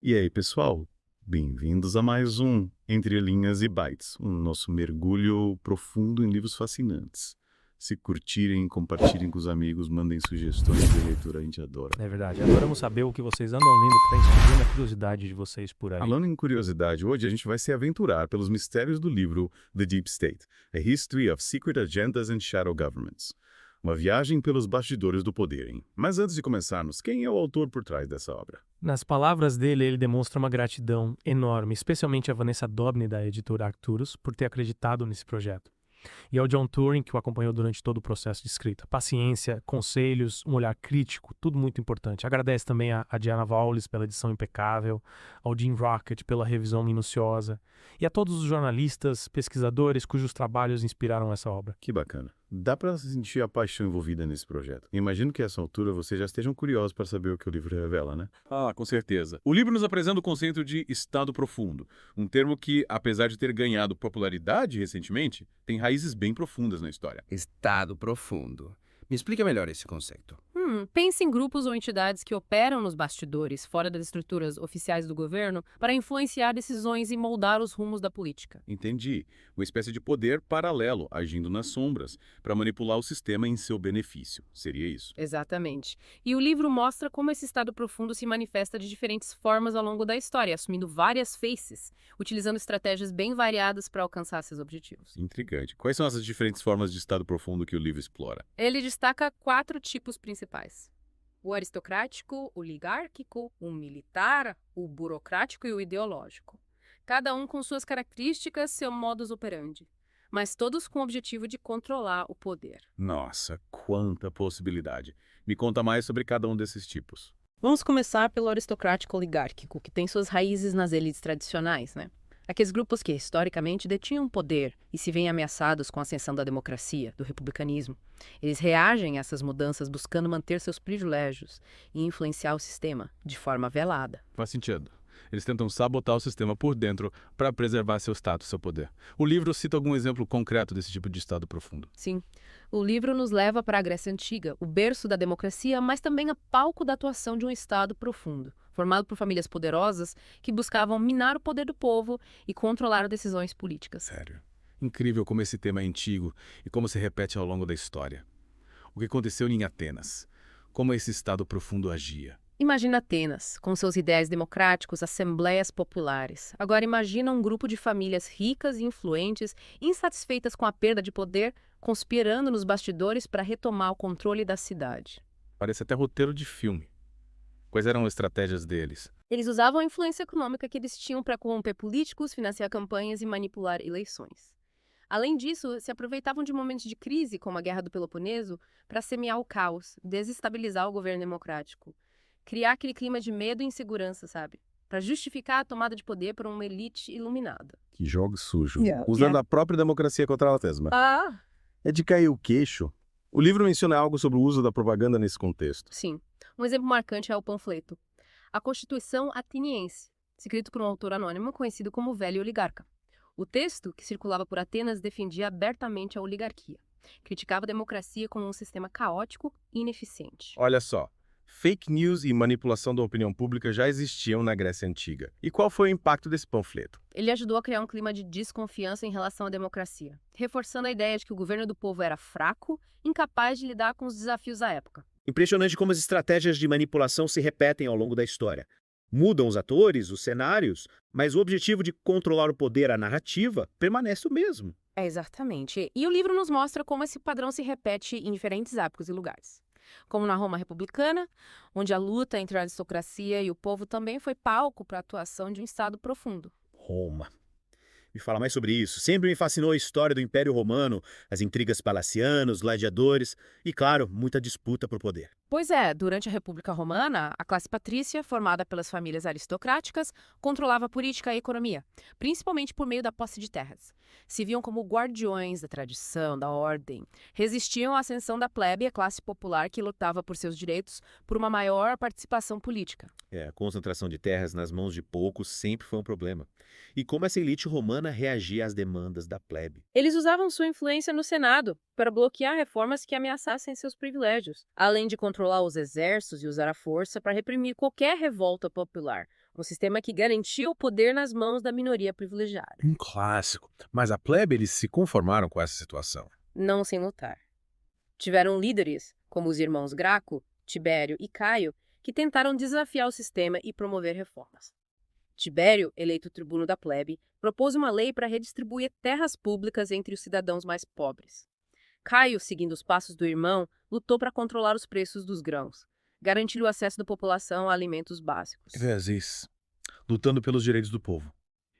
E aí, pessoal? Bem-vindos a mais um Entre Linhas e Bytes, nosso mergulho profundo em livros fascinantes. Se curtirem, compartilhem com os amigos, mandem sugestões de leitura, a gente adora. É verdade. Adoramos saber o que vocês andam lendo, que está inspirando a curiosidade de vocês por aí. Falando em curiosidade, hoje a gente vai se aventurar pelos mistérios do livro The Deep State, A History of Secret Agendas and Shadow Governments. Uma viagem pelos bastidores do poder, hein? Mas antes de começarmos, quem é o autor por trás dessa obra? Nas palavras dele, ele demonstra uma gratidão enorme, especialmente a Vanessa Dobny, da editora Arcturus, por ter acreditado nesse projeto. E ao John Turing, que o acompanhou durante todo o processo de escrita. Paciência, conselhos, um olhar crítico, tudo muito importante. Agradece também a Diana Wallace pela edição impecável, ao Jim Rocket pela revisão minuciosa, e a todos os jornalistas, pesquisadores cujos trabalhos inspiraram essa obra. Que bacana. Dá para sentir a paixão envolvida nesse projeto. Imagino que a essa altura vocês já estejam curiosos para saber o que o livro revela, né? Ah, com certeza. O livro nos apresenta o conceito de estado profundo, um termo que, apesar de ter ganhado popularidade recentemente, tem raízes bem profundas na história. Estado profundo. Me explica melhor esse conceito. Pense em grupos ou entidades que operam nos bastidores, fora das estruturas oficiais do governo, para influenciar decisões e moldar os rumos da política. Entendi. Uma espécie de poder paralelo, agindo nas sombras, para manipular o sistema em seu benefício. Seria isso? Exatamente. E o livro mostra como esse estado profundo se manifesta de diferentes formas ao longo da história, assumindo várias faces, utilizando estratégias bem variadas para alcançar seus objetivos. Intrigante. Quais são essas diferentes formas de estado profundo que o livro explora? Ele destaca 4 tipos principais: o aristocrático, o oligárquico, o militar, o burocrático e o ideológico. Cada um com suas características, seu modus operandi, mas todos com o objetivo de controlar o poder. Nossa, quanta possibilidade. Me conta mais sobre cada um desses tipos. Vamos começar pelo aristocrático oligárquico, que tem suas raízes nas elites tradicionais, né? Aqueles grupos que, historicamente, detinham poder e se veem ameaçados com a ascensão da democracia, do republicanismo. Eles reagem a essas mudanças buscando manter seus privilégios e influenciar o sistema de forma velada. Faz sentido. Eles tentam sabotar o sistema por dentro para preservar seu status, seu poder. O livro cita algum exemplo concreto desse tipo de estado profundo. Sim, o livro nos leva para a Grécia Antiga, o berço da democracia, mas também a palco da atuação de um estado profundo, formado por famílias poderosas que buscavam minar o poder do povo e controlar decisões políticas. Sério. Incrível como esse tema é antigo e como se repete ao longo da história. O que aconteceu em Atenas? Como esse estado profundo agia? Imagina Atenas, com seus ideais democráticos, assembleias populares. Agora imagina um grupo de famílias ricas e influentes, insatisfeitas com a perda de poder, conspirando nos bastidores para retomar o controle da cidade. Parece até roteiro de filme. Quais eram as estratégias deles? Eles usavam a influência econômica que eles tinham para corromper políticos, financiar campanhas e manipular eleições. Além disso, se aproveitavam de momentos de crise, como a Guerra do Peloponeso, para semear o caos, desestabilizar o governo democrático. Criar aquele clima de medo e insegurança, sabe? Para justificar a tomada de poder por uma elite iluminada. Que jogo sujo. Usando a própria democracia contra ela mesma. Ah! É de cair o queixo. O livro menciona algo sobre o uso da propaganda nesse contexto. Sim. Um exemplo marcante é o panfleto A Constituição Ateniense, escrito por um autor anônimo conhecido como Velho Oligarca. O texto, que circulava por Atenas, defendia abertamente a oligarquia. Criticava a democracia como um sistema caótico e ineficiente. Olha só. Fake news e manipulação da opinião pública já existiam na Grécia Antiga. E qual foi o impacto desse panfleto? Ele ajudou a criar um clima de desconfiança em relação à democracia, reforçando a ideia de que o governo do povo era fraco, incapaz de lidar com os desafios da época. Impressionante como as estratégias de manipulação se repetem ao longo da história. Mudam os atores, os cenários, mas o objetivo de controlar o poder, a narrativa, permanece o mesmo. É, exatamente. E o livro nos mostra como esse padrão se repete em diferentes épocas e lugares. Como na Roma republicana, onde a luta entre a aristocracia e o povo também foi palco para a atuação de um estado profundo. Roma. Me fala mais sobre isso. Sempre me fascinou a história do Império Romano, as intrigas palacianas, gladiadores e, claro, muita disputa por poder. Pois é, durante a República Romana, a classe patrícia, formada pelas famílias aristocráticas, controlava a política e a economia, principalmente por meio da posse de terras. Se viam como guardiões da tradição, da ordem. Resistiam à ascensão da plebe e a classe popular que lutava por seus direitos por uma maior participação política. A concentração de terras nas mãos de poucos sempre foi um problema. E como essa elite romana reagia às demandas da plebe? Eles usavam sua influência no Senado para bloquear reformas que ameaçassem seus privilégios, além de controlar os exércitos e usar a força para reprimir qualquer revolta popular, Um sistema que garantia o poder nas mãos da minoria privilegiada. Um clássico. Mas a plebe, eles se conformaram com essa situação. Não sem lutar. Tiveram líderes, como os irmãos Graco, Tibério e Caio, que tentaram desafiar o sistema e promover reformas. Tibério, eleito tribuno da plebe, propôs uma lei para redistribuir terras públicas entre os cidadãos mais pobres. Caio, seguindo os passos do irmão, lutou para controlar os preços dos grãos, garantir o acesso da população a alimentos básicos. Vezes, lutando pelos direitos do povo.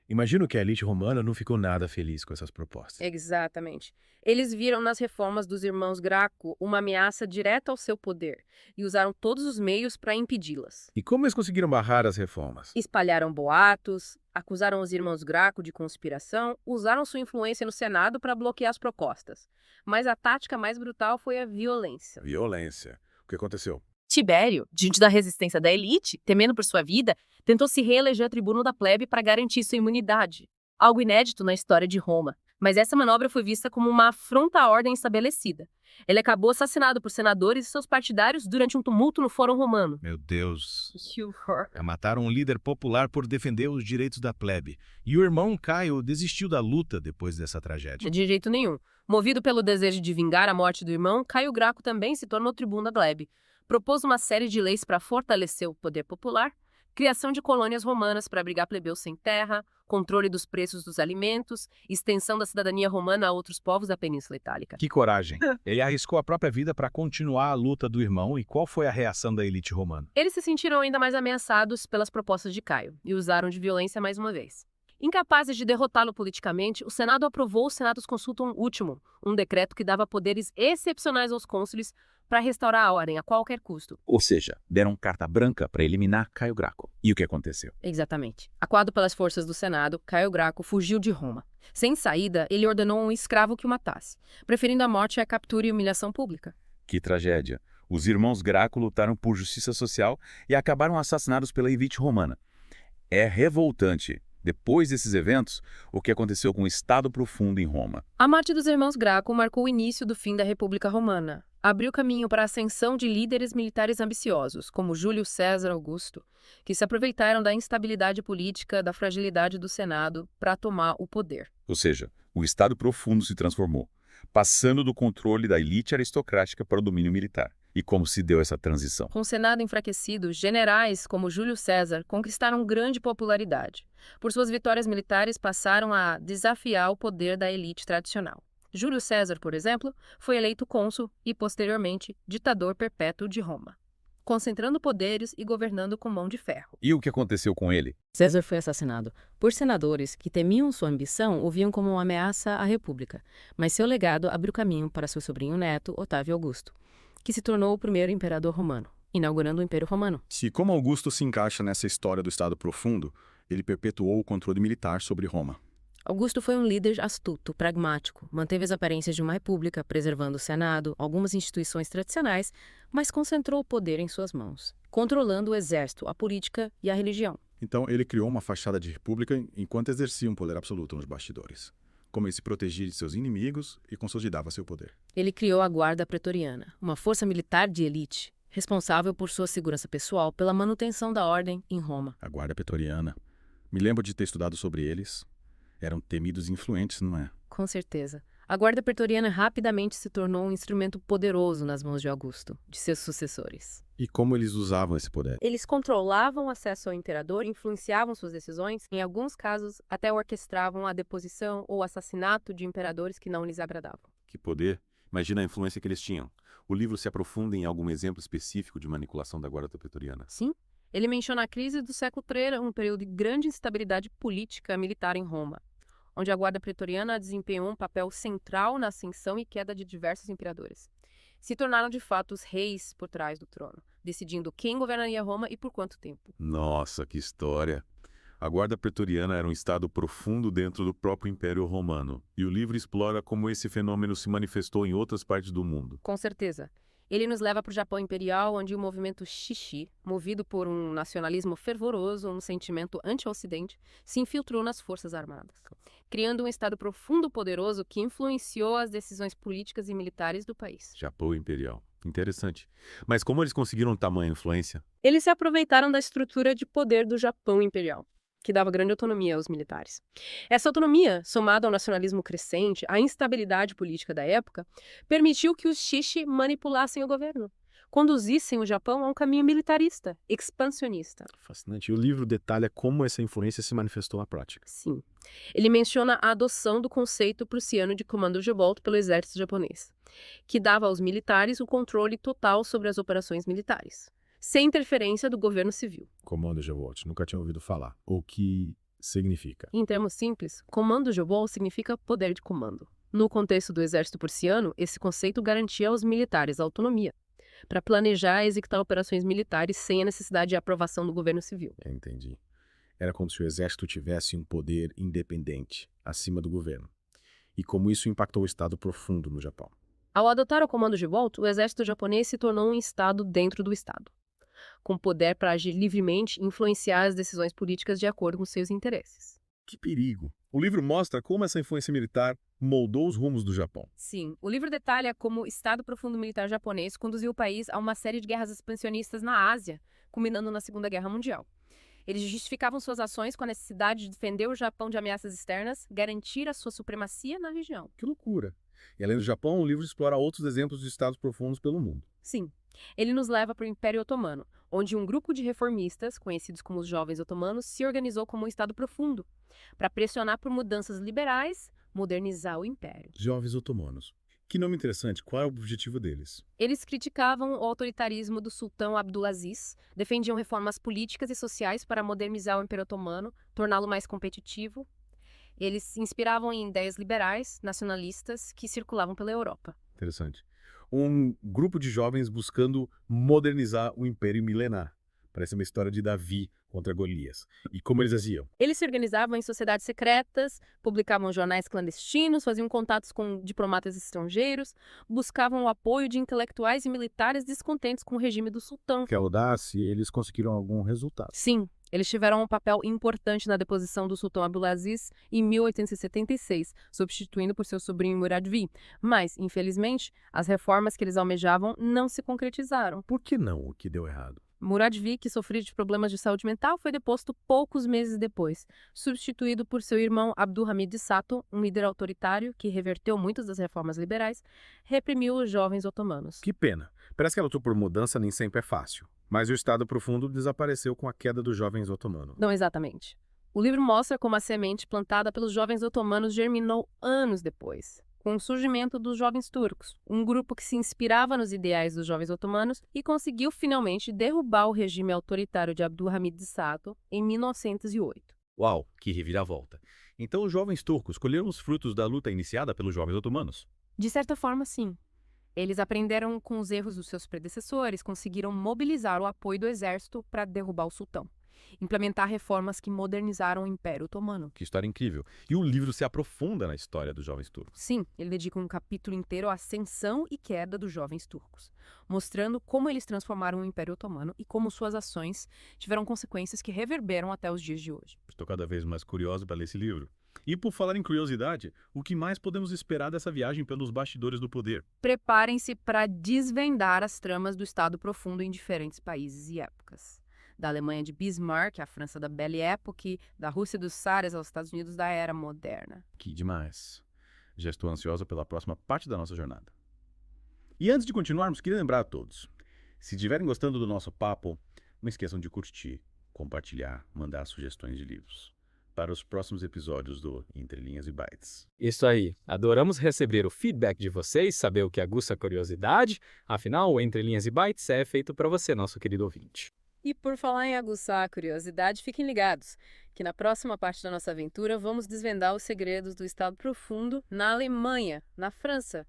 Imagino que a elite romana não ficou nada feliz com essas propostas. Exatamente. Eles viram nas reformas dos irmãos Graco uma ameaça direta ao seu poder e usaram todos os meios para impedi-las. E como eles conseguiram barrar as reformas? Espalharam boatos, acusaram os irmãos Graco de conspiração, usaram sua influência no Senado para bloquear as propostas. Mas a tática mais brutal foi a violência. Violência. O que aconteceu? Tibério, diante da resistência da elite, temendo por sua vida, tentou se reeleger tribuno da plebe para garantir sua imunidade. Algo inédito na história de Roma. Mas essa manobra foi vista como uma afronta à ordem estabelecida. Ele acabou assassinado por senadores e seus partidários durante um tumulto no Fórum Romano. Meu Deus. Mataram um líder popular por defender os direitos da plebe. E o irmão Caio desistiu da luta depois dessa tragédia. De jeito nenhum. Movido pelo desejo de vingar a morte do irmão, Caio Graco também se tornou tribuno da plebe. Propôs uma série de leis para fortalecer o poder popular, criação de colônias romanas para abrigar plebeus sem terra, controle dos preços dos alimentos, extensão da cidadania romana a outros povos da Península Itálica. Que coragem. Ele arriscou a própria vida para continuar a luta do irmão. E qual foi a reação da elite romana? Eles se sentiram ainda mais ameaçados pelas propostas de Caio e usaram de violência mais uma vez. Incapazes de derrotá-lo politicamente, o Senado aprovou o Senatus Consultum Ultimum, um decreto que dava poderes excepcionais aos cônsules para restaurar a ordem a qualquer custo. Ou seja, deram carta branca para eliminar Caio Graco. E o que aconteceu? Exatamente. Acuado pelas forças do Senado, Caio Graco fugiu de Roma. Sem saída, ele ordenou um escravo que o matasse, preferindo a morte à captura e humilhação pública. Que tragédia. Os irmãos Graco lutaram por justiça social e acabaram assassinados pela elite romana. É revoltante. Depois desses eventos, o que aconteceu com o Estado profundo em Roma? A morte dos irmãos Graco marcou o início do fim da República Romana. Abriu caminho para a ascensão de líderes militares ambiciosos, como Júlio César Augusto, que se aproveitaram da instabilidade política, da fragilidade do Senado, para tomar o poder. Ou seja, o Estado profundo se transformou, passando do controle da elite aristocrática para o domínio militar. E como se deu essa transição? Com o Senado enfraquecido, generais como Júlio César conquistaram grande popularidade. Por suas vitórias militares, passaram a desafiar o poder da elite tradicional. Júlio César, por exemplo, foi eleito cônsul e, posteriormente, ditador perpétuo de Roma, concentrando poderes e governando com mão de ferro. E o que aconteceu com ele? César foi assassinado por senadores que temiam sua ambição ou viam como uma ameaça à República, mas seu legado abriu caminho para seu sobrinho neto, Otávio Augusto, que se tornou o primeiro imperador romano, inaugurando o Império Romano. Se como Augusto se encaixa nessa história do Estado profundo, ele perpetuou o controle militar sobre Roma. Augusto foi um líder astuto, pragmático, manteve as aparências de uma república, preservando o Senado, algumas instituições tradicionais, mas concentrou o poder em suas mãos, controlando o exército, a política e a religião. Então ele criou uma fachada de república enquanto exercia um poder absoluto nos bastidores. Como ele se protegia de seus inimigos e consolidava seu poder. Ele criou a Guarda Pretoriana, uma força militar de elite, responsável por sua segurança pessoal pela manutenção da ordem em Roma. A Guarda Pretoriana. Me lembro de ter estudado sobre eles. Eram temidos e influentes, não é? Com certeza. A Guarda Pretoriana rapidamente se tornou um instrumento poderoso nas mãos de Augusto, de seus sucessores. E como eles usavam esse poder? Eles controlavam o acesso ao imperador, influenciavam suas decisões, em alguns casos até orquestravam a deposição ou assassinato de imperadores que não lhes agradavam. Que poder! Imagina a influência que eles tinham. O livro se aprofunda em algum exemplo específico de manipulação da Guarda Pretoriana? Sim. Ele menciona a crise do século III, um período de grande instabilidade política e militar em Roma, onde a Guarda Pretoriana desempenhou um papel central na ascensão e queda de diversos imperadores. Se tornaram de fato os reis por trás do trono, decidindo quem governaria Roma e por quanto tempo. Nossa, que história! A Guarda Pretoriana era um estado profundo dentro do próprio Império Romano, e o livro explora como esse fenômeno se manifestou em outras partes do mundo. Com certeza. Ele nos leva para o Japão Imperial, onde o movimento Shishi, movido por um nacionalismo fervoroso, um sentimento anti-ocidente, se infiltrou nas forças armadas, criando um estado profundo e poderoso que influenciou as decisões políticas e militares do país. Japão Imperial. Interessante. Mas como eles conseguiram tamanha influência? Eles se aproveitaram da estrutura de poder do Japão imperial, que dava grande autonomia aos militares. Essa autonomia, somada ao nacionalismo crescente, à instabilidade política da época, permitiu que os Shishi manipulassem o governo, conduzissem o Japão a um caminho militarista, expansionista. Fascinante. E o livro detalha como essa influência se manifestou na prática. Sim. Ele menciona a adoção do conceito prussiano de comando de volta pelo exército japonês, que dava aos militares o controle total sobre as operações militares, sem interferência do governo civil. Comando Gevolt, nunca tinha ouvido falar. O que significa? Em termos simples, comando Jobol significa poder de comando. No contexto do exército prussiano, esse conceito garantia aos militares autonomia para planejar e executar operações militares sem a necessidade de aprovação do governo civil. Entendi. Era como se o exército tivesse um poder independente, acima do governo. E como isso impactou o Estado profundo no Japão. Ao adotar o comando de volta, o exército japonês se tornou um Estado dentro do Estado, com poder para agir livremente e influenciar as decisões políticas de acordo com seus interesses. Que perigo! O livro mostra como essa influência militar moldou os rumos do Japão. Sim, o livro detalha como o Estado Profundo Militar japonês conduziu o país a uma série de guerras expansionistas na Ásia, culminando na Segunda Guerra Mundial. Eles justificavam suas ações com a necessidade de defender o Japão de ameaças externas, garantir a sua supremacia na região. Que loucura! E além do Japão, o livro explora outros exemplos de estados profundos pelo mundo. Sim, ele nos leva para o Império Otomano, onde um grupo de reformistas, conhecidos como os Jovens Otomanos, se organizou como um Estado profundo, para pressionar por mudanças liberais, modernizar o Império. Jovens Otomanos. Que nome interessante. Qual é o objetivo deles? Eles criticavam o autoritarismo do sultão Abdulaziz, defendiam reformas políticas e sociais para modernizar o Império Otomano, torná-lo mais competitivo. Eles se inspiravam em ideias liberais, nacionalistas, que circulavam pela Europa. Interessante. Um grupo de jovens buscando modernizar o Império Milenar. Parece uma história de Davi contra Golias. E como eles agiam? Eles se organizavam em sociedades secretas, publicavam jornais clandestinos, faziam contatos com diplomatas estrangeiros, buscavam o apoio de intelectuais e militares descontentes com o regime do sultão. Que audácia, eles conseguiram algum resultado. Sim, eles tiveram um papel importante na deposição do sultão Abdulaziz em 1876, substituindo por seu sobrinho Murad V. Mas, infelizmente, as reformas que eles almejavam não se concretizaram. Por que não? O que deu errado? Murad V, que sofria de problemas de saúde mental, foi deposto poucos meses depois, substituído por seu irmão Abdulhamid Sato, um líder autoritário que reverteu muitas das reformas liberais, reprimiu os jovens otomanos. Que pena. Parece que a luta por mudança nem sempre é fácil. Mas o Estado profundo desapareceu com a queda dos jovens otomanos. Não exatamente. O livro mostra como a semente plantada pelos jovens otomanos germinou anos depois, com o surgimento dos jovens turcos, um grupo que se inspirava nos ideais dos jovens otomanos e conseguiu finalmente derrubar o regime autoritário de Abdulhamid Sato em 1908. Uau, que reviravolta. Então os jovens turcos colheram os frutos da luta iniciada pelos jovens otomanos? De certa forma, sim. Eles aprenderam com os erros dos seus predecessores, conseguiram mobilizar o apoio do exército para derrubar o sultão, implementar reformas que modernizaram o Império Otomano. Que história incrível. E o livro se aprofunda na história dos jovens turcos. Sim, ele dedica um capítulo inteiro à ascensão e queda dos jovens turcos, mostrando como eles transformaram o Império Otomano e como suas ações tiveram consequências que reverberam até os dias de hoje. Estou cada vez mais curioso para ler esse livro. E por falar em curiosidade, o que mais podemos esperar dessa viagem pelos bastidores do poder? Preparem-se para desvendar as tramas do Estado profundo em diferentes países e épocas. Da Alemanha de Bismarck à França da Belle Époque, da Rússia dos Tsares aos Estados Unidos da Era Moderna. Que demais. Já estou ansiosa pela próxima parte da nossa jornada. E antes de continuarmos, queria lembrar a todos. Se estiverem gostando do nosso papo, não esqueçam de curtir, compartilhar, mandar sugestões de livros. Para os próximos episódios do Entre Linhas e Bytes. Isso aí. Adoramos receber o feedback de vocês, saber o que aguça a curiosidade. Afinal, o Entre Linhas e Bytes é feito para você, nosso querido ouvinte. E por falar em aguçar a curiosidade, fiquem ligados, que na próxima parte da nossa aventura vamos desvendar os segredos do Estado Profundo na Alemanha, na França.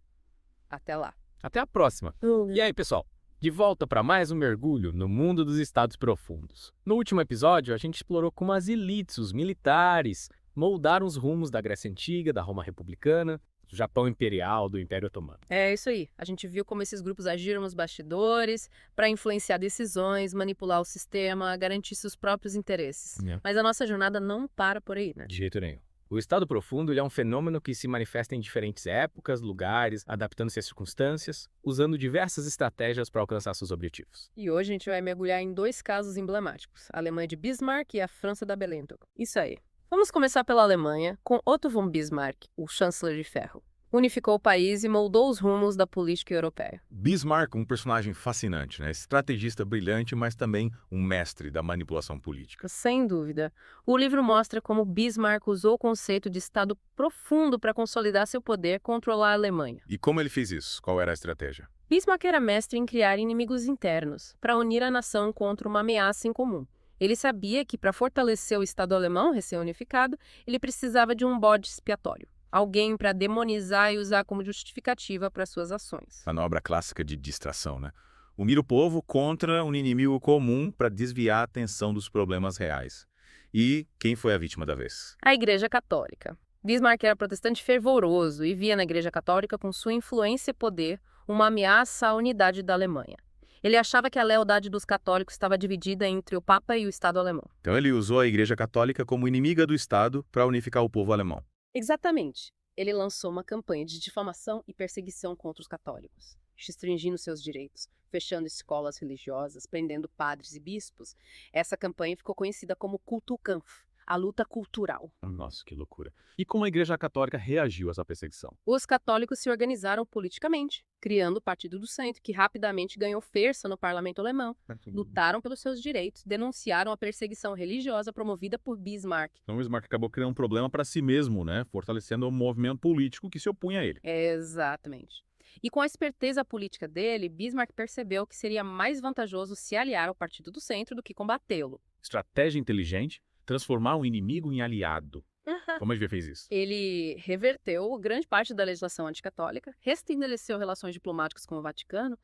Até lá. Até a próxima. E aí, pessoal? De volta para mais um mergulho no mundo dos estados profundos. No último episódio, a gente explorou como as elites, os militares, moldaram os rumos da Grécia Antiga, da Roma Republicana, do Japão Imperial, do Império Otomano. É isso aí. A gente viu como esses grupos agiram nos bastidores para influenciar decisões, manipular o sistema, garantir seus próprios interesses. Mas a nossa jornada não para por aí, né? De jeito nenhum. O estado profundo ele é um fenômeno que se manifesta em diferentes épocas, lugares, adaptando-se às circunstâncias, usando diversas estratégias para alcançar seus objetivos. E hoje a gente vai mergulhar em dois casos emblemáticos, a Alemanha de Bismarck e a França da Belle Époque. Isso aí. Vamos começar pela Alemanha, com Otto von Bismarck, o chanceler de ferro. Unificou o país e moldou os rumos da política europeia. Bismarck, um personagem fascinante, né? Estrategista brilhante, mas também um mestre da manipulação política. Sem dúvida. O livro mostra como Bismarck usou o conceito de Estado profundo para consolidar seu poder e controlar a Alemanha. E como ele fez isso? Qual era a estratégia? Bismarck era mestre em criar inimigos internos, para unir a nação contra uma ameaça em comum. Ele sabia que, para fortalecer o Estado alemão recém-unificado, ele precisava de um bode expiatório. Alguém para demonizar e usar como justificativa para suas ações. Manobra clássica de distração, né? Unir o povo contra um inimigo comum para desviar a atenção dos problemas reais. E quem foi a vítima da vez? A Igreja Católica. Bismarck era protestante fervoroso e via na Igreja Católica, com sua influência e poder, uma ameaça à unidade da Alemanha. Ele achava que a lealdade dos católicos estava dividida entre o Papa e o Estado alemão. Então ele usou a Igreja Católica como inimiga do Estado para unificar o povo alemão. Exatamente. Ele lançou uma campanha de difamação e perseguição contra os católicos, restringindo seus direitos, fechando escolas religiosas, prendendo padres e bispos. Essa campanha ficou conhecida como Kulturkampf, a luta cultural. Nossa, que loucura. E como a Igreja Católica reagiu a essa perseguição? Os católicos se organizaram politicamente, criando o Partido do Centro, que rapidamente ganhou força no parlamento alemão. Lutaram pelos seus direitos, denunciaram a perseguição religiosa promovida por Bismarck. Então Bismarck acabou criando um problema para si mesmo, né? Fortalecendo o movimento político que se opunha a ele. Exatamente. E com a esperteza política dele, Bismarck percebeu que seria mais vantajoso se aliar ao Partido do Centro do que combatê-lo. Estratégia inteligente, transformar um inimigo em aliado. Como a gente fez isso? Ele reverteu grande parte da legislação anticatólica, restabeleceu relações diplomáticas com o Vaticano,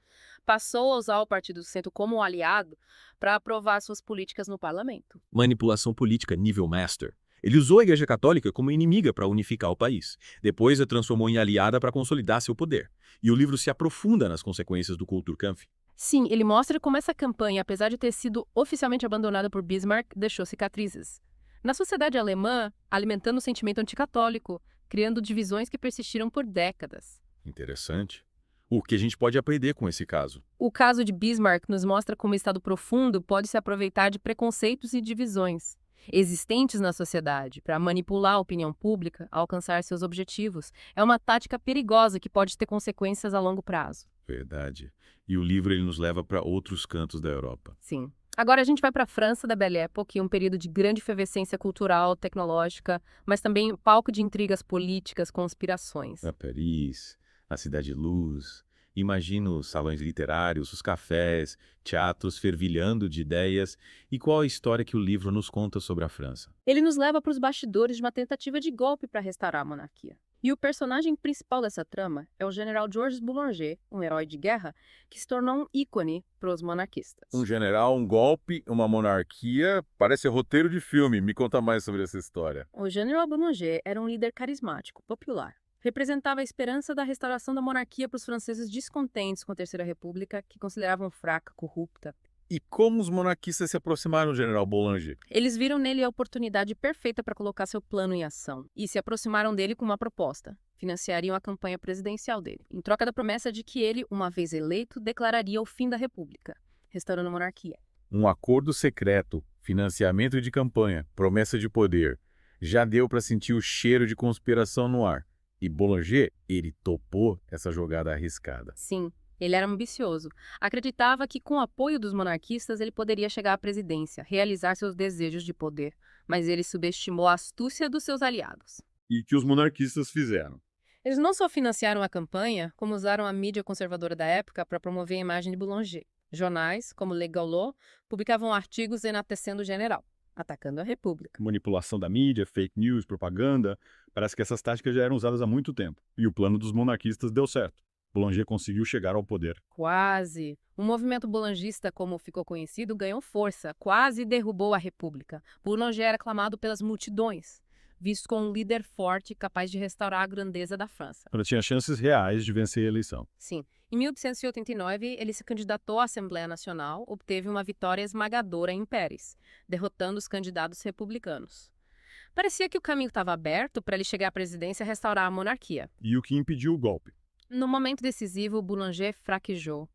passou a usar o Partido do Centro como um aliado para aprovar suas políticas no parlamento. Manipulação política nível master. Ele usou a Igreja Católica como inimiga para unificar o país. Depois a transformou em aliada para consolidar seu poder. E o livro se aprofunda nas consequências do Kulturkampf. Sim, ele mostra como essa campanha, apesar de ter sido oficialmente abandonada por Bismarck, deixou cicatrizes. Na sociedade alemã, alimentando o sentimento anticatólico, criando divisões que persistiram por décadas. Interessante. O que a gente pode aprender com esse caso? O caso de Bismarck nos mostra como o Estado profundo pode se aproveitar de preconceitos e divisões existentes na sociedade para manipular a opinião pública a alcançar seus objetivos. É uma tática perigosa que pode ter consequências a longo prazo. Verdade. E o livro ele nos leva para outros cantos da Europa. Sim. Agora a gente vai para a França da Belle Époque, um período de grande efervescência cultural, tecnológica, mas também palco de intrigas políticas, conspirações. A Paris, a Cidade de Luz. Imagino os salões literários, os cafés, teatros fervilhando de ideias. E qual a história que o livro nos conta sobre a França? Ele nos leva para os bastidores de uma tentativa de golpe para restaurar a monarquia. E o personagem principal dessa trama é o general Georges Boulanger, um herói de guerra, que se tornou um ícone para os monarquistas. Um general, um golpe, uma monarquia, parece roteiro de filme. Me conta mais sobre essa história. O general Boulanger era um líder carismático, popular. Representava a esperança da restauração da monarquia para os franceses descontentes com a Terceira República, que consideravam fraca, corrupta. E como os monarquistas se aproximaram do general Boulanger? Eles viram nele a oportunidade perfeita para colocar seu plano em ação e se aproximaram dele com uma proposta. Financiariam a campanha presidencial dele, em troca da promessa de que ele, uma vez eleito, declararia o fim da República, restaurando a monarquia. Um acordo secreto, financiamento de campanha, promessa de poder. Já deu para sentir o cheiro de conspiração no ar. E Boulanger, ele topou essa jogada arriscada. Sim, ele era ambicioso. Acreditava que com o apoio dos monarquistas ele poderia chegar à presidência, realizar seus desejos de poder. Mas ele subestimou a astúcia dos seus aliados. E que os monarquistas fizeram? Eles não só financiaram a campanha, como usaram a mídia conservadora da época para promover a imagem de Boulanger. Jornais, como Le Gaulois, publicavam artigos enaltecendo o general, atacando a República. Manipulação da mídia, fake news, propaganda. Parece que essas táticas já eram usadas há muito tempo. E o plano dos monarquistas deu certo. Boulanger conseguiu chegar ao poder. Quase. O movimento boulangista, como ficou conhecido, ganhou força, quase derrubou a República. Boulanger era aclamado pelas multidões, visto como um líder forte capaz de restaurar a grandeza da França. Ela tinha chances reais de vencer a eleição. Sim. Em 1889, ele se candidatou à Assembleia Nacional, obteve uma vitória esmagadora em Paris, derrotando os candidatos republicanos. Parecia que o caminho estava aberto para ele chegar à presidência e restaurar a monarquia. E o que impediu o golpe? No momento decisivo, Boulanger fraquejou.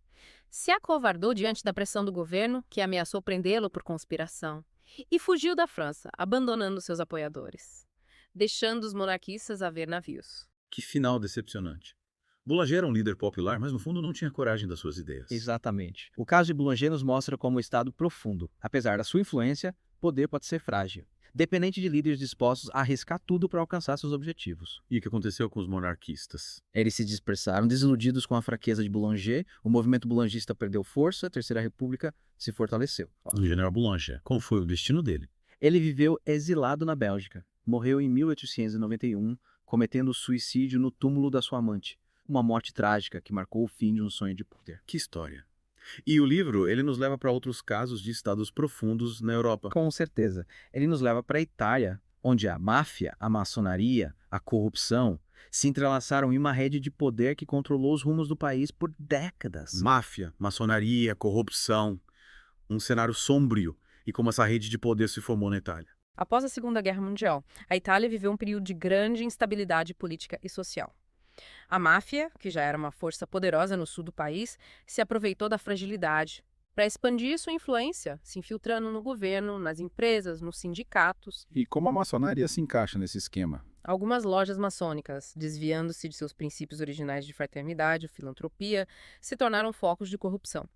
Se acovardou diante da pressão do governo, que ameaçou prendê-lo por conspiração, e fugiu da França, abandonando seus apoiadores, deixando os monarquistas a ver navios. Que final decepcionante. Boulanger era um líder popular, mas no fundo não tinha coragem das suas ideias. Exatamente. O caso de Boulanger nos mostra como o Estado profundo. Apesar da sua influência, poder pode ser frágil, dependente de líderes dispostos a arriscar tudo para alcançar seus objetivos. E o que aconteceu com os monarquistas? Eles se dispersaram, desiludidos com a fraqueza de Boulanger, o movimento boulangista perdeu força, a Terceira República se fortaleceu. O general Boulanger, qual foi o destino dele? Ele viveu exilado na Bélgica. Morreu em 1891, cometendo suicídio no túmulo da sua amante. Uma morte trágica que marcou o fim de um sonho de poder. Que história. E o livro, ele nos leva para outros casos de estados profundos na Europa. Com certeza. Ele nos leva para a Itália, onde a máfia, a maçonaria, a corrupção se entrelaçaram em uma rede de poder que controlou os rumos do país por décadas. Máfia, maçonaria, corrupção. Um cenário sombrio. E como essa rede de poder se formou na Itália. Após a Segunda Guerra Mundial, a Itália viveu um período de grande instabilidade política e social. A máfia, que já era uma força poderosa no sul do país, se aproveitou da fragilidade para expandir sua influência, se infiltrando no governo, nas empresas, nos sindicatos. E como a maçonaria se encaixa nesse esquema? Algumas lojas maçônicas, desviando-se de seus princípios originais de fraternidade e filantropia, se tornaram focos de corrupção,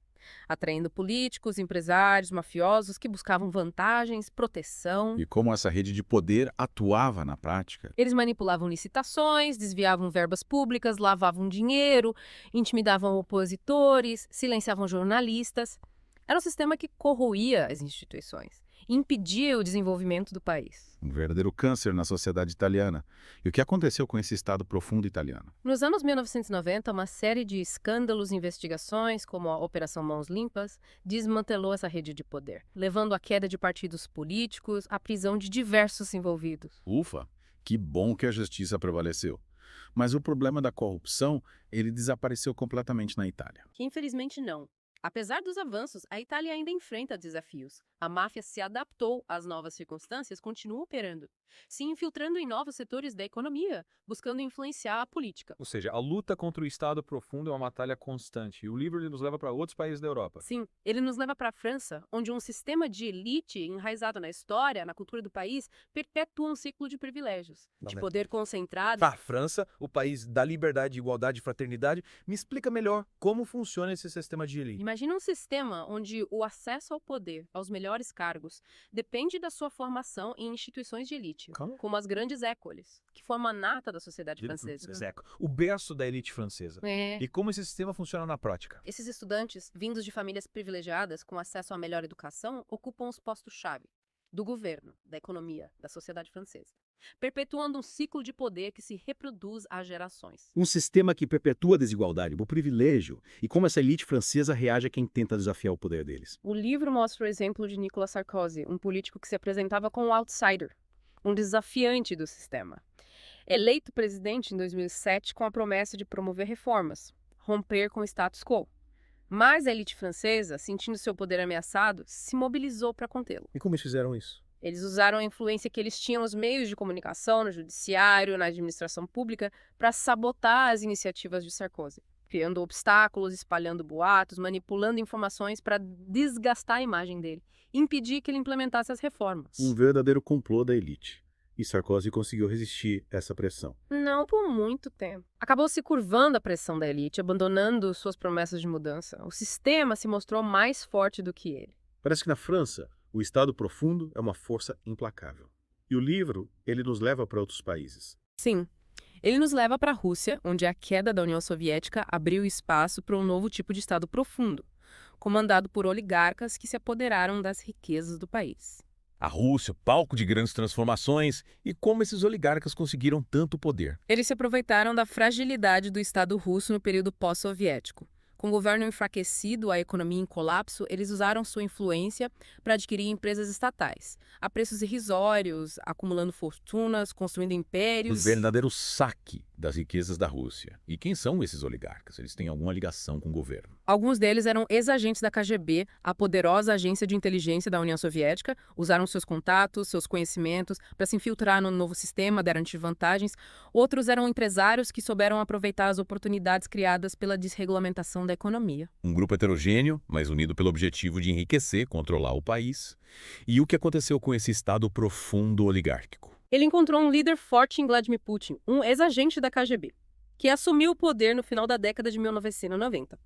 atraindo políticos, empresários, mafiosos que buscavam vantagens, proteção. E como essa rede de poder atuava na prática? Eles manipulavam licitações, desviavam verbas públicas, lavavam dinheiro, intimidavam opositores, silenciavam jornalistas. Era um sistema que corroía as instituições e impedia o desenvolvimento do país. Um verdadeiro câncer na sociedade italiana. E o que aconteceu com esse estado profundo italiano? Nos anos 1990, uma série de escândalos e investigações, como a Operação Mãos Limpas, desmantelou essa rede de poder, levando à queda de partidos políticos, à prisão de diversos envolvidos. Ufa, que bom que a justiça prevaleceu. Mas o problema da corrupção, ele desapareceu completamente na Itália. Que infelizmente não. Apesar dos avanços, a Itália ainda enfrenta desafios. A máfia se adaptou às novas circunstâncias, continua operando, se infiltrando em novos setores da economia, buscando influenciar a política. Ou seja, a luta contra o Estado profundo é uma batalha constante, e o livro nos leva para outros países da Europa. Sim, ele nos leva para a França, onde um sistema de elite enraizado na história, na cultura do país, perpetua um ciclo de privilégios, de poder concentrado. A França, o país da liberdade, igualdade e fraternidade, me explica melhor como funciona esse sistema de elite. Imagina um sistema onde o acesso ao poder, aos melhores cargos, depende da sua formação em instituições de elite, como as grandes écoles, que formam a nata da sociedade francesa. O berço da elite francesa. É. E como esse sistema funciona na prática? Esses estudantes, vindos de famílias privilegiadas com acesso à melhor educação, ocupam os postos-chave do governo, da economia, da sociedade francesa, perpetuando um ciclo de poder que se reproduz há gerações. Um sistema que perpetua a desigualdade, o privilégio, e como essa elite francesa reage a quem tenta desafiar o poder deles. O livro mostra o exemplo de Nicolas Sarkozy, um político que se apresentava como um outsider, um desafiante do sistema. Eleito presidente em 2007 com a promessa de promover reformas, romper com o status quo. Mas a elite francesa, sentindo seu poder ameaçado, se mobilizou para contê-lo. E como eles fizeram isso? Eles usaram a influência que eles tinham nos meios de comunicação, no judiciário, na administração pública, para sabotar as iniciativas de Sarkozy, criando obstáculos, espalhando boatos, manipulando informações para desgastar a imagem dele, impedir que ele implementasse as reformas. Um verdadeiro complô da elite. E Sarkozy conseguiu resistir essa pressão. Não por muito tempo. Acabou se curvando à pressão da elite, abandonando suas promessas de mudança. O sistema se mostrou mais forte do que ele. Parece que na França, o Estado profundo é uma força implacável. E o livro, ele nos leva para outros países. Sim. Ele nos leva para a Rússia, onde a queda da União Soviética abriu espaço para um novo tipo de Estado profundo, comandado por oligarcas que se apoderaram das riquezas do país. A Rússia, palco de grandes transformações, e como esses oligarcas conseguiram tanto poder. Eles se aproveitaram da fragilidade do Estado russo no período pós-soviético. Com o governo enfraquecido, a economia em colapso, eles usaram sua influência para adquirir empresas estatais, a preços irrisórios, acumulando fortunas, construindo impérios. Um verdadeiro saque. das riquezas da Rússia. E quem são esses oligarcas? Eles têm alguma ligação com o governo? Alguns deles eram ex-agentes da KGB, a poderosa agência de inteligência da União Soviética, usaram seus contatos, seus conhecimentos para se infiltrar no novo sistema, garantir vantagens. Outros eram empresários que souberam aproveitar as oportunidades criadas pela desregulamentação da economia. Um grupo heterogêneo, mas unido pelo objetivo de enriquecer, controlar o país. E o que aconteceu com esse estado profundo oligárquico? Ele encontrou um líder forte em Vladimir Putin, um ex-agente da KGB, que assumiu o poder no final da década de 1990.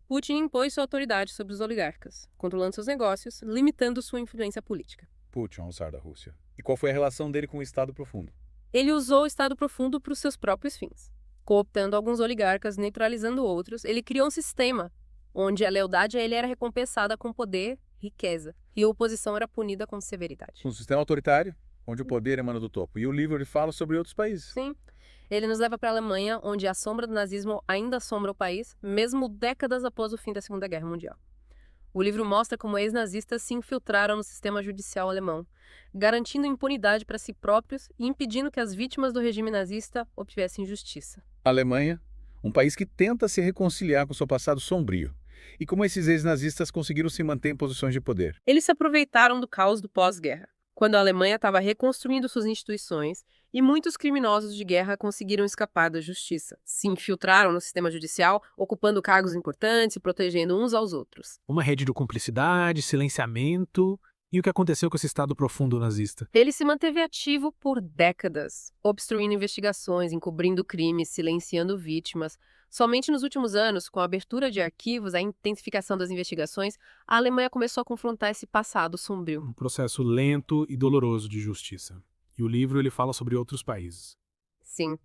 Putin impôs sua autoridade sobre os oligarcas, controlando seus negócios, limitando sua influência política. Putin é um czar da Rússia. E qual foi a relação dele com o Estado Profundo? Ele usou o Estado Profundo para os seus próprios fins. Cooptando alguns oligarcas, neutralizando outros, ele criou um sistema onde a lealdade a ele era recompensada com poder, riqueza, e a oposição era punida com severidade. Um sistema autoritário, onde o poder emana do topo. E o livro ele fala sobre outros países. Sim. Ele nos leva para a Alemanha, onde a sombra do nazismo ainda assombra o país, mesmo décadas após o fim da Segunda Guerra Mundial. O livro mostra como ex-nazistas se infiltraram no sistema judicial alemão, garantindo impunidade para si próprios e impedindo que as vítimas do regime nazista obtivessem justiça. A Alemanha, um país que tenta se reconciliar com seu passado sombrio. E como esses ex-nazistas conseguiram se manter em posições de poder? Eles se aproveitaram do caos do pós-guerra, quando a Alemanha estava reconstruindo suas instituições e muitos criminosos de guerra conseguiram escapar da justiça. Se infiltraram no sistema judicial, ocupando cargos importantes e protegendo uns aos outros. Uma rede de cumplicidade, silenciamento. E o que aconteceu com esse estado profundo nazista? Ele se manteve ativo por décadas, obstruindo investigações, encobrindo crimes, silenciando vítimas. Somente nos últimos anos, com a abertura de arquivos, a intensificação das investigações, a Alemanha começou a confrontar esse passado sombrio. Um processo lento e doloroso de justiça. E o livro ele fala sobre outros países. Sim.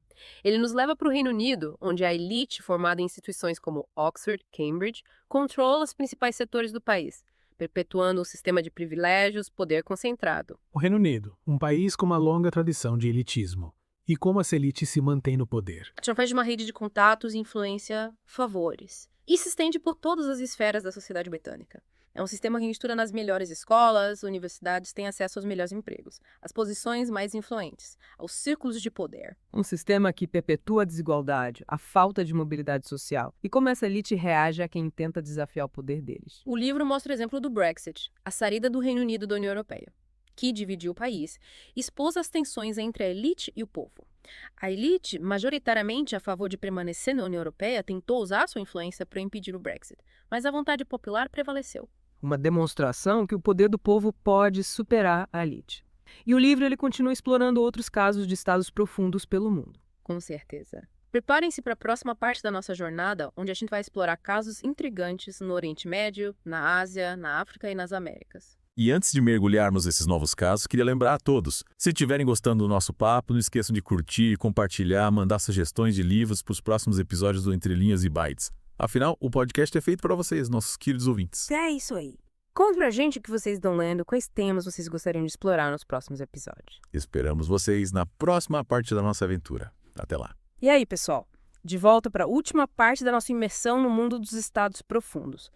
Ele nos leva para o Reino Unido, onde a elite, formada em instituições como Oxford, Cambridge, controla os principais setores do país, perpetuando um sistema de privilégios, poder concentrado. O Reino Unido, um país com uma longa tradição de elitismo. E como essa elite se mantém no poder? Através de uma rede de contatos, influência, favores. E se estende por todas as esferas da sociedade britânica. É um sistema que mistura nas melhores escolas, universidades têm acesso aos melhores empregos, às posições mais influentes, aos círculos de poder. Um sistema que perpetua a desigualdade, a falta de mobilidade social e como essa elite reage a quem tenta desafiar o poder deles. O livro mostra o exemplo do Brexit, a saída do Reino Unido da União Europeia, que dividiu o país, expôs as tensões entre a elite e o povo. A elite, majoritariamente a favor de permanecer na União Europeia, tentou usar sua influência para impedir o Brexit, mas a vontade popular prevaleceu. Uma demonstração que o poder do povo pode superar a elite. E o livro ele continua explorando outros casos de estados profundos pelo mundo. Com certeza. Preparem-se para a próxima parte da nossa jornada, onde a gente vai explorar casos intrigantes no Oriente Médio, na Ásia, na África e nas Américas. E antes de mergulharmos nesses novos casos, queria lembrar a todos, se estiverem gostando do nosso papo, não esqueçam de curtir, compartilhar, mandar sugestões de livros para os próximos episódios do Entre Linhas e Bytes. Afinal, o podcast é feito para vocês, nossos queridos ouvintes. É isso aí. Conte pra gente o que vocês estão lendo, quais temas vocês gostariam de explorar nos próximos episódios. Esperamos vocês na próxima parte da nossa aventura. Até lá. E aí, pessoal? De volta para a última parte da nossa imersão no mundo dos estados profundos.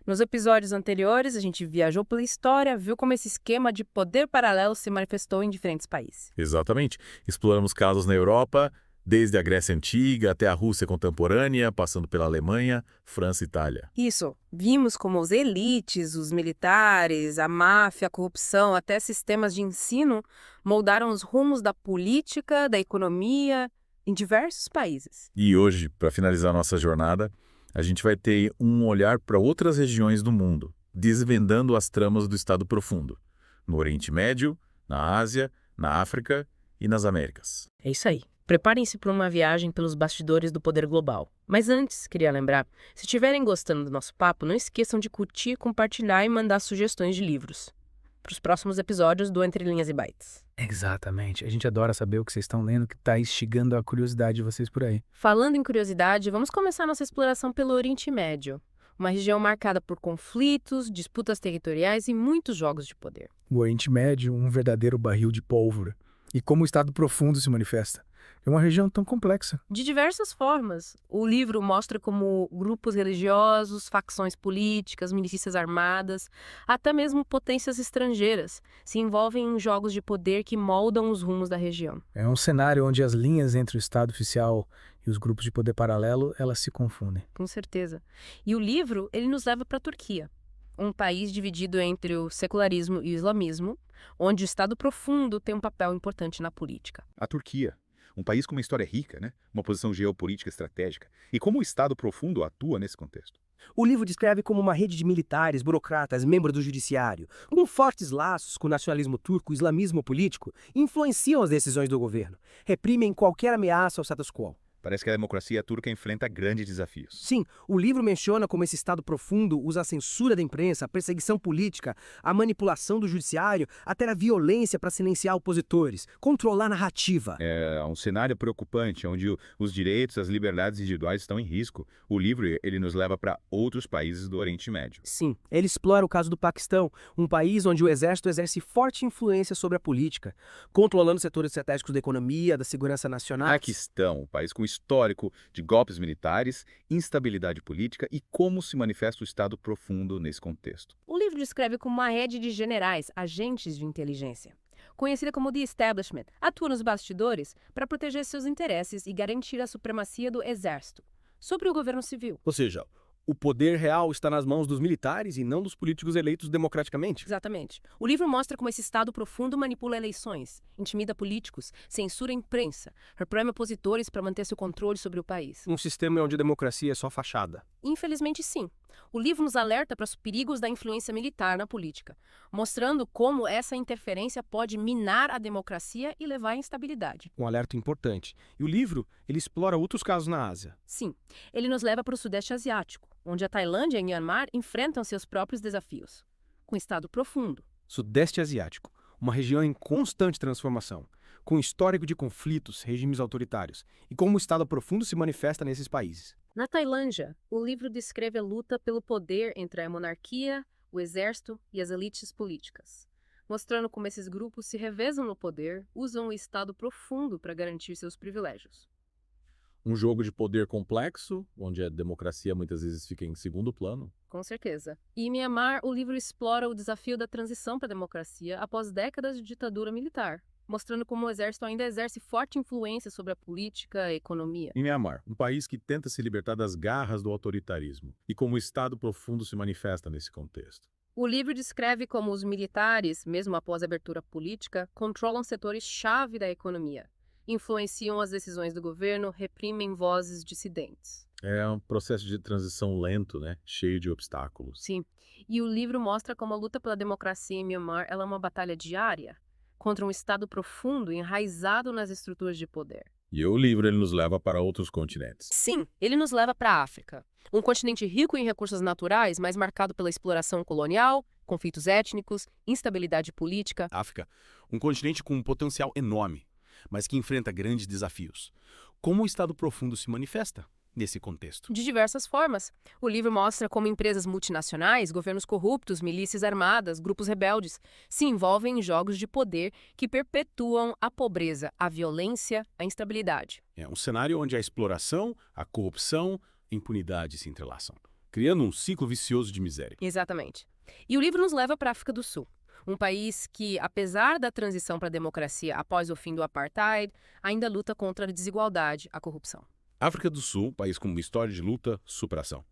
Nos episódios anteriores, a gente viajou pela história, viu como esse esquema de poder paralelo se manifestou em diferentes países. Exatamente. Exploramos casos na Europa, desde a Grécia Antiga até a Rússia contemporânea, passando pela Alemanha, França e Itália. Isso. Vimos como os elites, os militares, a máfia, a corrupção, até sistemas de ensino moldaram os rumos da política, da economia, em diversos países. E hoje, para finalizar nossa jornada, a gente vai ter um olhar para outras regiões do mundo, desvendando as tramas do Estado Profundo, no Oriente Médio, na Ásia, na África e nas Américas. É isso aí. Preparem-se para uma viagem pelos bastidores do poder global. Mas antes, queria lembrar, se estiverem gostando do nosso papo, não esqueçam de curtir, compartilhar e mandar sugestões de livros para os próximos episódios do Entre Linhas e Bytes. Exatamente. A gente adora saber o que vocês estão lendo, que está instigando a curiosidade de vocês por aí. Falando em curiosidade, vamos começar nossa exploração pelo Oriente Médio, uma região marcada por conflitos, disputas territoriais e muitos jogos de poder. O Oriente Médio, um verdadeiro barril de pólvora. E como o Estado Profundo se manifesta? É uma região tão complexa. De diversas formas. O livro mostra como grupos religiosos, facções políticas, milícias armadas, até mesmo potências estrangeiras, se envolvem em jogos de poder que moldam os rumos da região. É um cenário onde as linhas entre o Estado oficial e os grupos de poder paralelo, elas se confundem. Com certeza. E o livro, ele nos leva para a Turquia, um país dividido entre o secularismo e o islamismo, onde o Estado profundo tem um papel importante na política. A Turquia, um país com uma história rica, né? Uma posição geopolítica estratégica. E como o Estado profundo atua nesse contexto? O livro descreve como uma rede de militares, burocratas, membros do judiciário, com fortes laços com o nacionalismo turco e o islamismo político, influenciam as decisões do governo, reprimem qualquer ameaça ao status quo. Parece que a democracia turca enfrenta grandes desafios. Sim, o livro menciona como esse Estado profundo usa a censura da imprensa, a perseguição política, a manipulação do judiciário, até a violência para silenciar opositores, controlar a narrativa. É um cenário preocupante, onde os direitos, as liberdades individuais estão em risco. O livro, ele nos leva para outros países do Oriente Médio. Sim, ele explora o caso do Paquistão, um país onde o exército exerce forte influência sobre a política, controlando setores estratégicos da economia, da segurança nacional. Paquistão, um país com histórico de golpes militares, instabilidade política e como se manifesta o Estado profundo nesse contexto. O livro descreve como uma rede de generais, agentes de inteligência, conhecida como The Establishment, atua nos bastidores para proteger seus interesses e garantir a supremacia do exército sobre o governo civil. Ou seja, o poder real está nas mãos dos militares e não dos políticos eleitos democraticamente. Exatamente. O livro mostra como esse Estado profundo manipula eleições, intimida políticos, censura a imprensa, reprime opositores para manter seu controle sobre o país. Um sistema onde a democracia é só fachada. Infelizmente, sim. O livro nos alerta para os perigos da influência militar na política, mostrando como essa interferência pode minar a democracia e levar à instabilidade. Um alerta importante. E o livro, ele explora outros casos na Ásia. Sim, ele nos leva para o Sudeste Asiático, onde a Tailândia e Myanmar enfrentam seus próprios desafios, com Estado profundo. Sudeste Asiático, uma região em constante transformação, com histórico de conflitos, regimes autoritários, e como o Estado profundo se manifesta nesses países. Na Tailândia, o livro descreve a luta pelo poder entre a monarquia, o exército e as elites políticas, mostrando como esses grupos se revezam no poder, usam o Estado profundo para garantir seus privilégios. Um jogo de poder complexo, onde a democracia muitas vezes fica em segundo plano. Com certeza. E em Myanmar, o livro explora o desafio da transição para a democracia após décadas de ditadura militar, mostrando como o exército ainda exerce forte influência sobre a política e a economia. Em Myanmar, um país que tenta se libertar das garras do autoritarismo, e como o Estado profundo se manifesta nesse contexto. O livro descreve como os militares, mesmo após a abertura política, controlam setores-chave da economia, influenciam as decisões do governo, reprimem vozes dissidentes. É um processo de transição lento, né? Cheio de obstáculos. Sim, e o livro mostra como a luta pela democracia em Myanmar ela é uma batalha diária contra um Estado profundo enraizado nas estruturas de poder. E o livro ele nos leva para outros continentes. Sim, ele nos leva para a África, um continente rico em recursos naturais, mas marcado pela exploração colonial, conflitos étnicos, instabilidade política. África, um continente com um potencial enorme, mas que enfrenta grandes desafios. Como o Estado profundo se manifesta nesse contexto? De diversas formas. O livro mostra como empresas multinacionais, governos corruptos, milícias armadas, grupos rebeldes se envolvem em jogos de poder que perpetuam a pobreza, a violência, a instabilidade. É um cenário onde a exploração, a corrupção, a impunidade se entrelaçam, criando um ciclo vicioso de miséria. Exatamente. E o livro nos leva para a África do Sul, um país que, apesar da transição para a democracia após o fim do apartheid, ainda luta contra a desigualdade, a corrupção. África do Sul, país com uma história de luta, superação,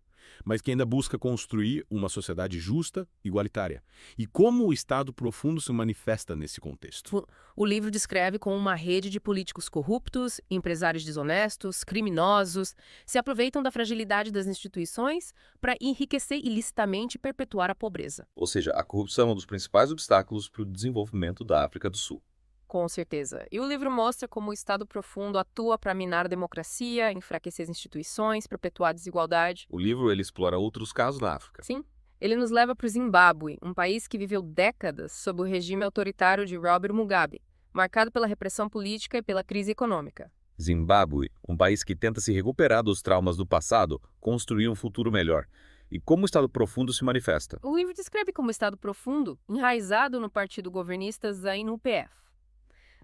mas que ainda busca construir uma sociedade justa e igualitária. E como o Estado profundo se manifesta nesse contexto? O livro descreve como uma rede de políticos corruptos, empresários desonestos, criminosos, se aproveitam da fragilidade das instituições para enriquecer ilicitamente e perpetuar a pobreza. Ou seja, a corrupção é um dos principais obstáculos para o desenvolvimento da África do Sul. Com certeza. E o livro mostra como o Estado profundo atua para minar a democracia, enfraquecer as instituições, perpetuar a desigualdade. O livro ele explora outros casos na África. Sim. Ele nos leva para o Zimbábue, um país que viveu décadas sob o regime autoritário de Robert Mugabe, marcado pela repressão política e pela crise econômica. Zimbábue, um país que tenta se recuperar dos traumas do passado, construir um futuro melhor. E como o Estado profundo se manifesta? O livro descreve como o Estado profundo, enraizado no partido governista ZANU-PF.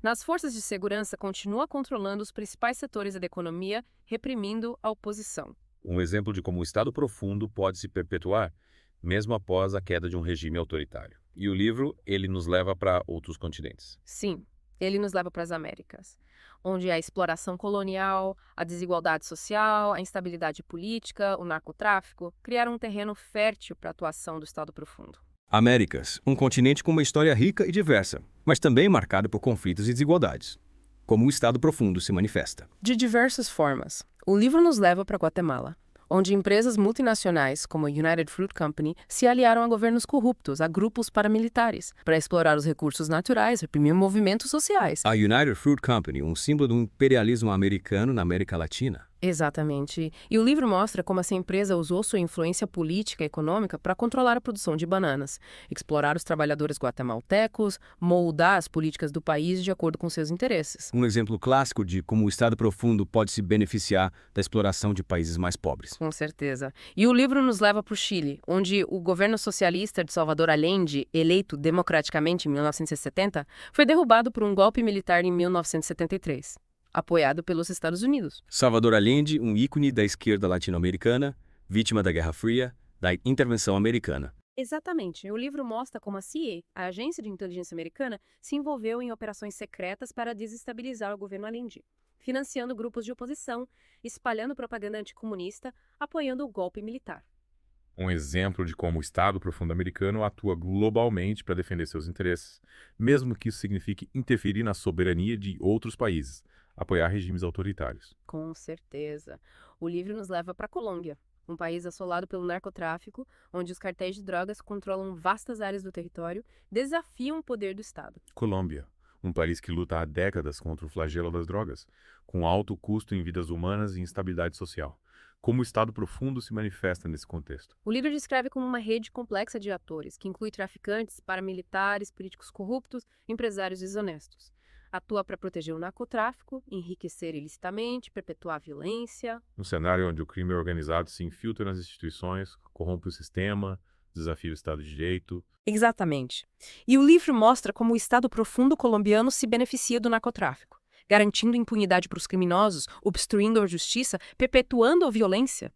Nas forças de segurança, continua controlando os principais setores da economia, reprimindo a oposição. Um exemplo de como o Estado profundo pode se perpetuar, mesmo após a queda de um regime autoritário. E o livro, ele nos leva para outros continentes. Sim, ele nos leva para as Américas, onde a exploração colonial, a desigualdade social, a instabilidade política, o narcotráfico criaram um terreno fértil para a atuação do Estado profundo. Américas, um continente com uma história rica e diversa, mas também marcado por conflitos e desigualdades. Como o Estado profundo se manifesta. De diversas formas. O livro nos leva para Guatemala, onde empresas multinacionais, como a United Fruit Company, se aliaram a governos corruptos, a grupos paramilitares, para explorar os recursos naturais, reprimir movimentos sociais. A United Fruit Company, um símbolo do imperialismo americano na América Latina. Exatamente. E o livro mostra como essa empresa usou sua influência política e econômica para controlar a produção de bananas, explorar os trabalhadores guatemaltecos, moldar as políticas do país de acordo com seus interesses. Um exemplo clássico de como o Estado profundo pode se beneficiar da exploração de países mais pobres. Com certeza. E o livro nos leva para o Chile, onde o governo socialista de Salvador Allende, eleito democraticamente em 1970, foi derrubado por um golpe militar em 1973. Apoiado pelos Estados Unidos. Salvador Allende, um ícone da esquerda latino-americana, vítima da Guerra Fria, da intervenção americana. Exatamente. O livro mostra como a CIA, a agência de inteligência americana, se envolveu em operações secretas para desestabilizar o governo Allende, financiando grupos de oposição, espalhando propaganda anticomunista, apoiando o golpe militar. Um exemplo de como o Estado profundo americano atua globalmente para defender seus interesses, mesmo que isso signifique interferir na soberania de outros países, apoiar regimes autoritários. Com certeza. O livro nos leva para a Colômbia, um país assolado pelo narcotráfico, onde os cartéis de drogas controlam vastas áreas do território, desafiam o poder do Estado. Colômbia, um país que luta há décadas contra o flagelo das drogas, com alto custo em vidas humanas e instabilidade social. Como o Estado profundo se manifesta nesse contexto? O livro descreve como uma rede complexa de atores, que inclui traficantes, paramilitares, políticos corruptos, empresários desonestos. Atua para proteger o narcotráfico, enriquecer ilicitamente, perpetuar a violência. Um cenário onde o crime organizado se infiltra nas instituições, corrompe o sistema, desafia o Estado de Direito. Exatamente. E o livro mostra como o Estado profundo colombiano se beneficia do narcotráfico, garantindo impunidade para os criminosos, obstruindo a justiça, perpetuando a violência.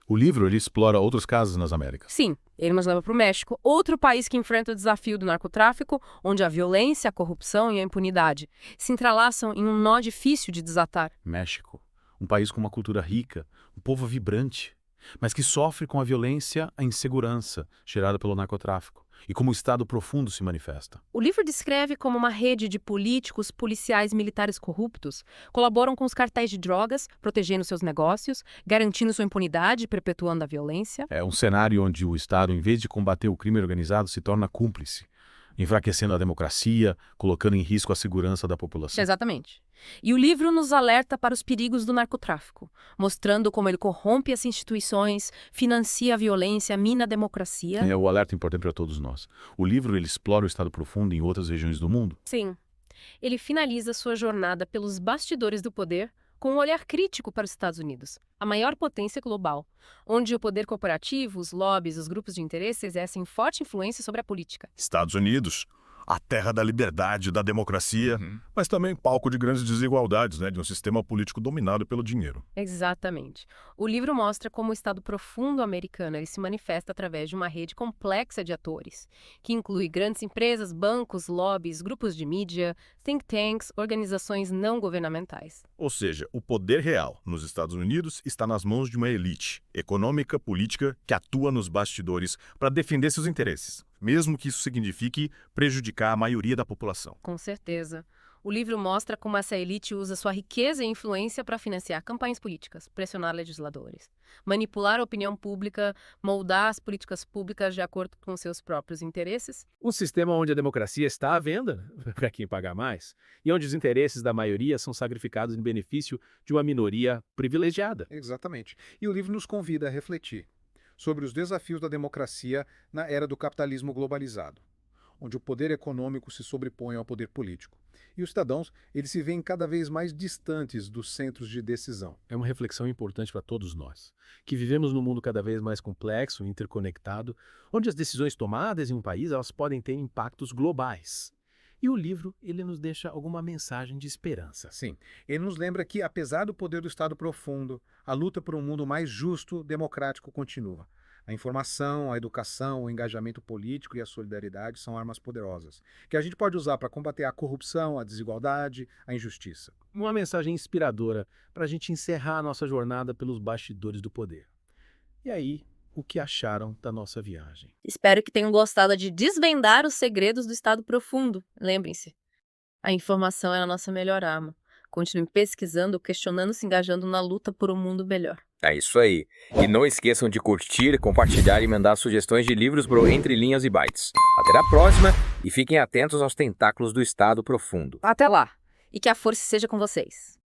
O livro ele explora outros casos nas Américas. Sim, ele nos leva para o México, outro país que enfrenta o desafio do narcotráfico, onde a violência, a corrupção e a impunidade se entrelaçam em um nó difícil de desatar. México, um país com uma cultura rica, um povo vibrante, mas que sofre com a violência, a insegurança gerada pelo narcotráfico, e como o Estado profundo se manifesta. O livro descreve como uma rede de políticos, policiais e militares corruptos colaboram com os cartéis de drogas, protegendo seus negócios, garantindo sua impunidade e perpetuando a violência. É um cenário onde o Estado, em vez de combater o crime organizado, se torna cúmplice, enfraquecendo a democracia, colocando em risco a segurança da população. Exatamente. E o livro nos alerta para os perigos do narcotráfico, mostrando como ele corrompe as instituições, financia a violência, mina a democracia. É o alerta importante para todos nós. O livro ele explora o Estado profundo em outras regiões do mundo. Sim. Ele finaliza sua jornada pelos bastidores do poder com um olhar crítico para os Estados Unidos, a maior potência global, onde o poder corporativo, os lobbies, os grupos de interesse exercem forte influência sobre a política. Estados Unidos, a terra da liberdade, da democracia, mas também palco de grandes desigualdades, de um sistema político dominado pelo dinheiro. Exatamente. O livro mostra como o Estado profundo americano ele se manifesta através de uma rede complexa de atores, que inclui grandes empresas, bancos, lobbies, grupos de mídia, think tanks, organizações não governamentais. Ou seja, o poder real nos Estados Unidos está nas mãos de uma elite econômica, política, que atua nos bastidores para defender seus interesses, mesmo que isso signifique prejudicar a maioria da população. Com certeza. O livro mostra como essa elite usa sua riqueza e influência para financiar campanhas políticas, pressionar legisladores, manipular a opinião pública, moldar as políticas públicas de acordo com seus próprios interesses. Um sistema onde a democracia está à venda, para quem pagar mais, e onde os interesses da maioria são sacrificados em benefício de uma minoria privilegiada. Exatamente. E o livro nos convida a refletir sobre os desafios da democracia na era do capitalismo globalizado, onde o poder econômico se sobrepõe ao poder político. E os cidadãos, eles se veem cada vez mais distantes dos centros de decisão. É uma reflexão importante para todos nós, que vivemos num mundo cada vez mais complexo e interconectado, onde as decisões tomadas em um país elas podem ter impactos globais. E o livro, ele nos deixa alguma mensagem de esperança. Sim, ele nos lembra que, apesar do poder do Estado profundo, a luta por um mundo mais justo, democrático continua. A informação, a educação, o engajamento político e a solidariedade são armas poderosas, que a gente pode usar para combater a corrupção, a desigualdade, a injustiça. Uma mensagem inspiradora para a gente encerrar a nossa jornada pelos bastidores do poder. E aí, o que acharam da nossa viagem? Espero que tenham gostado de desvendar os segredos do Estado profundo. Lembrem-se, a informação é a nossa melhor arma. Continuem pesquisando, questionando, se engajando na luta por um mundo melhor. É isso aí. E não esqueçam de curtir, compartilhar e mandar sugestões de livros pro Entre Linhas e Bytes. Até a próxima e fiquem atentos aos tentáculos do Estado profundo. Até lá. E que a força seja com vocês.